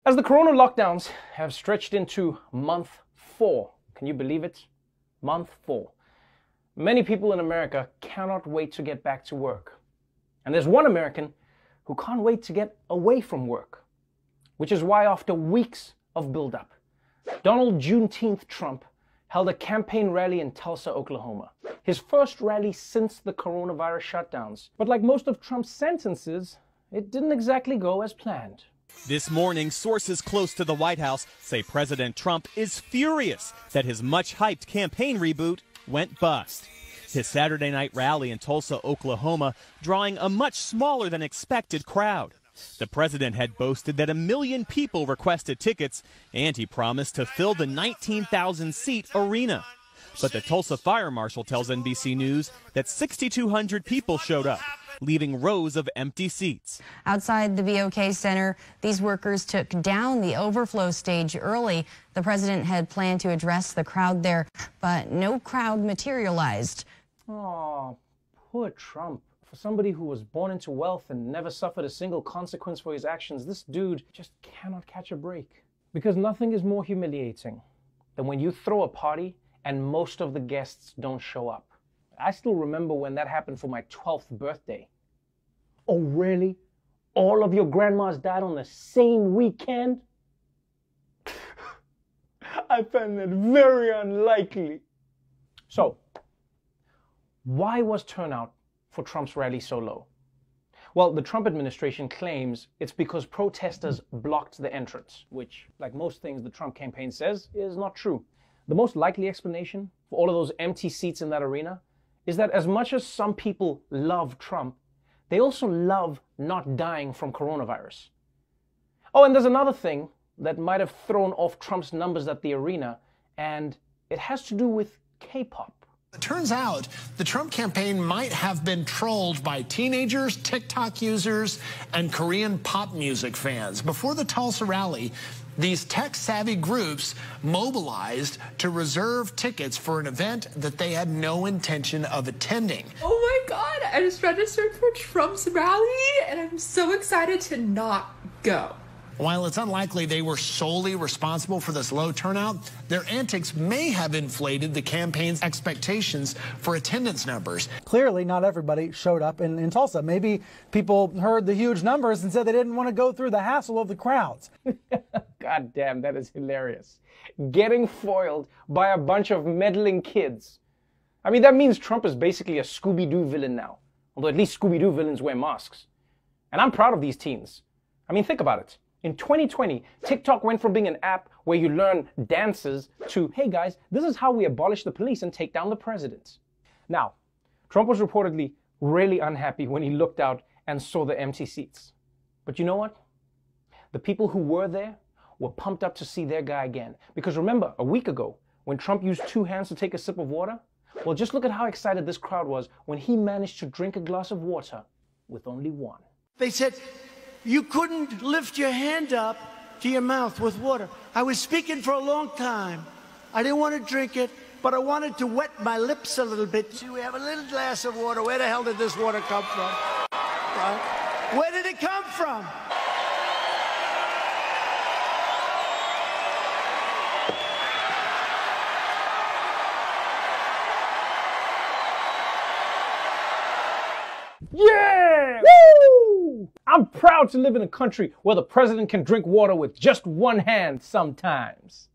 As the corona lockdowns have stretched into month 4, can you believe it? Month 4. Many people in America cannot wait to get back to work. And there's one American who can't wait to get away from work. Which is why after weeks of buildup, Donald Juneteenth Trump held a campaign rally in Tulsa, Oklahoma. His first rally since the coronavirus shutdowns. But like most of Trump's sentences, it didn't exactly go as planned. This morning, sources close to the White House say President Trump is furious that his much-hyped campaign reboot went bust. His Saturday night rally in Tulsa, Oklahoma, drawing a much smaller than expected crowd. The president had boasted that 1 million people requested tickets, and he promised to fill the 19,000-seat arena. But the Tulsa fire marshal tells NBC News that 6,200 people showed up, leaving rows of empty seats. Outside the BOK Center, these workers took down the overflow stage early. The president had planned to address the crowd there, but no crowd materialized. Oh, poor Trump. For somebody who was born into wealth and never suffered a single consequence for his actions, this dude just cannot catch a break. Because nothing is more humiliating than when you throw a party and most of the guests don't show up. I still remember when that happened for my 12th birthday. Oh, really? All of your grandmas died on the same weekend? I find that very unlikely. So, why was turnout for Trump's rally so low? Well, the Trump administration claims it's because protesters blocked the entrance, which, like most things the Trump campaign says, is not true. The most likely explanation for all of those empty seats in that arena is that as much as some people love Trump, they also love not dying from coronavirus. Oh, and there's another thing that might have thrown off Trump's numbers at the arena, and it has to do with K-pop. It turns out the Trump campaign might have been trolled by teenagers, TikTok users, and Korean pop music fans. Before the Tulsa rally, these tech-savvy groups mobilized to reserve tickets for an event that they had no intention of attending. Oh my God, I just registered for Trump's rally and I'm so excited to not go. While it's unlikely they were solely responsible for this low turnout, their antics may have inflated the campaign's expectations for attendance numbers. Clearly, not everybody showed up in Tulsa. Maybe people heard the huge numbers and said they didn't want to go through the hassle of the crowds. God damn, that is hilarious. Getting foiled by a bunch of meddling kids. I mean, that means Trump is basically a Scooby-Doo villain now. Although at least Scooby-Doo villains wear masks. And I'm proud of these teens. I mean, think about it. In 2020, TikTok went from being an app where you learn dances to, hey guys, this is how we abolish the police and take down the president. Now, Trump was reportedly really unhappy when he looked out and saw the empty seats. But you know what? The people who were there were pumped up to see their guy again. Because remember, a week ago, when Trump used 2 hands to take a sip of water, well, just look at how excited this crowd was when he managed to drink a glass of water with only 1. They said, you couldn't lift your hand up to your mouth with water. I was speaking for a long time. I didn't want to drink it, but I wanted to wet my lips a little bit. So we have a little glass of water. Where the hell did this water come from? Where did it come from? Yeah! Woo! I'm proud to live in a country where the president can drink water with just 1 hand sometimes.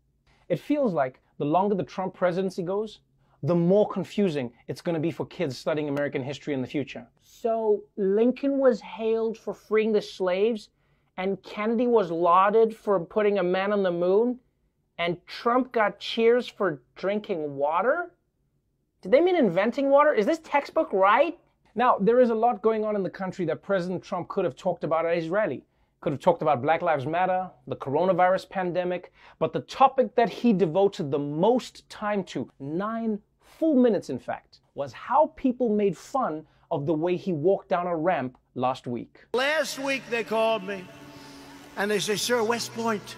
It feels like the longer the Trump presidency goes, the more confusing it's going to be for kids studying American history in the future. So Lincoln was hailed for freeing the slaves, and Kennedy was lauded for putting a man on the moon, and Trump got cheers for drinking water? Did they mean inventing water? Is this textbook right? Now, there is a lot going on in the country that President Trump could have talked about at his rally. Could have talked about Black Lives Matter, the coronavirus pandemic, but the topic that he devoted the most time to, 9 full minutes in fact, was how people made fun of the way he walked down a ramp last week. Last week they called me and they say, sir, West Point,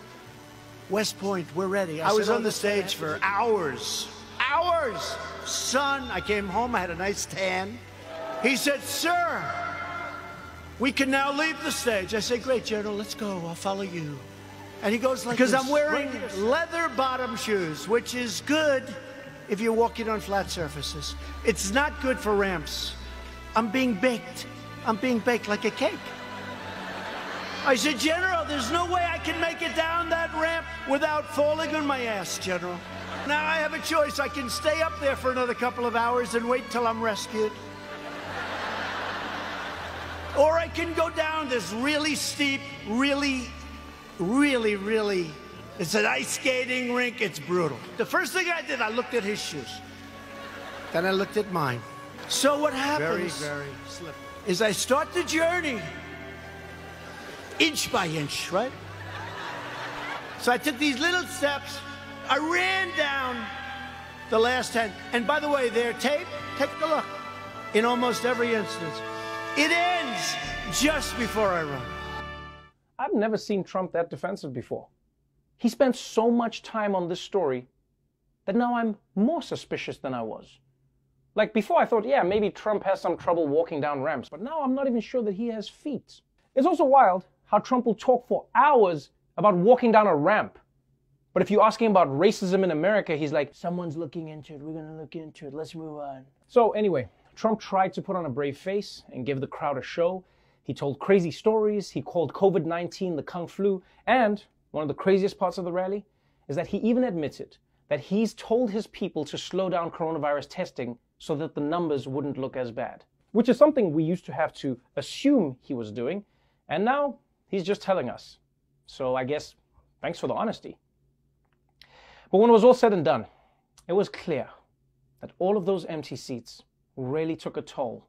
we're ready. I was on the stage for hours. Sun, I came home, I had a nice tan. He said, sir, we can now leave the stage. I said, great, General, let's go. I'll follow you. And he goes like this. Because I'm wearing leather bottom shoes, which is good if you're walking on flat surfaces. It's not good for ramps. I'm being baked. I'm being baked like a cake. I said, General, there's no way I can make it down that ramp without falling on my ass, General. Now I have a choice. I can stay up there for another couple of hours and wait till I'm rescued. Or I can go down this really steep, really, it's an ice skating rink. It's brutal. The first thing I did, I looked at his shoes. Then I looked at mine. So what happens very slippery is I start the journey inch by inch, right? So I took these little steps. I ran down the last 10. And by the way, they're taped. Take a look. In almost every instance, it ends just before I run. I've never seen Trump that defensive before. He spent so much time on this story that now I'm more suspicious than I was. Like before I thought, yeah, maybe Trump has some trouble walking down ramps, but now I'm not even sure that he has feet. It's also wild how Trump will talk for hours about walking down a ramp. But if you ask him about racism in America, he's like, someone's looking into it, we're gonna look into it, let's move on. So anyway, Trump tried to put on a brave face and give the crowd a show. He told crazy stories, he called COVID-19 the Kung Flu, and one of the craziest parts of the rally is that he even admitted that he's told his people to slow down coronavirus testing so that the numbers wouldn't look as bad, which is something we used to have to assume he was doing, and now he's just telling us. So I guess thanks for the honesty. But when it was all said and done, it was clear that all of those empty seats really took a toll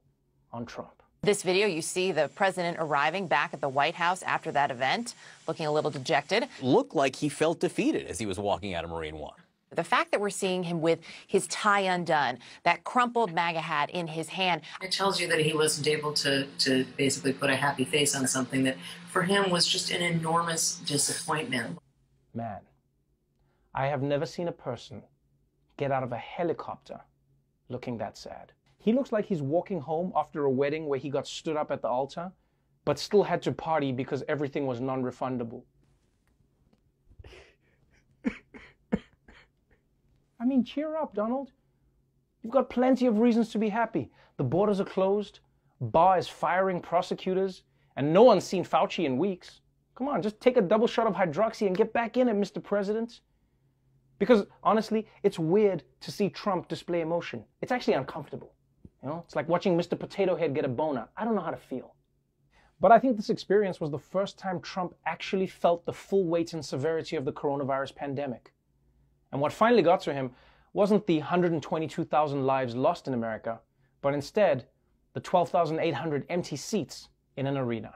on Trump. This video, you see the president arriving back at the White House after that event, looking a little dejected. Looked like he felt defeated as he was walking out of Marine One. The fact that we're seeing him with his tie undone, that crumpled MAGA hat in his hand. It tells you that he wasn't able to basically put a happy face on something that for him was just an enormous disappointment. Man, I have never seen a person get out of a helicopter looking that sad. He looks like he's walking home after a wedding where he got stood up at the altar, but still had to party because everything was non-refundable. I mean, cheer up, Donald. You've got plenty of reasons to be happy. The borders are closed, Barr is firing prosecutors, and no one's seen Fauci in weeks. Come on, just take a double shot of hydroxy and get back in it, Mr. President. Because honestly, it's weird to see Trump display emotion. It's actually uncomfortable. You know, it's like watching Mr. Potato Head get a boner. I don't know how to feel. But I think this experience was the first time Trump actually felt the full weight and severity of the coronavirus pandemic. And what finally got to him wasn't the 122,000 lives lost in America, but instead the 12,800 empty seats in an arena.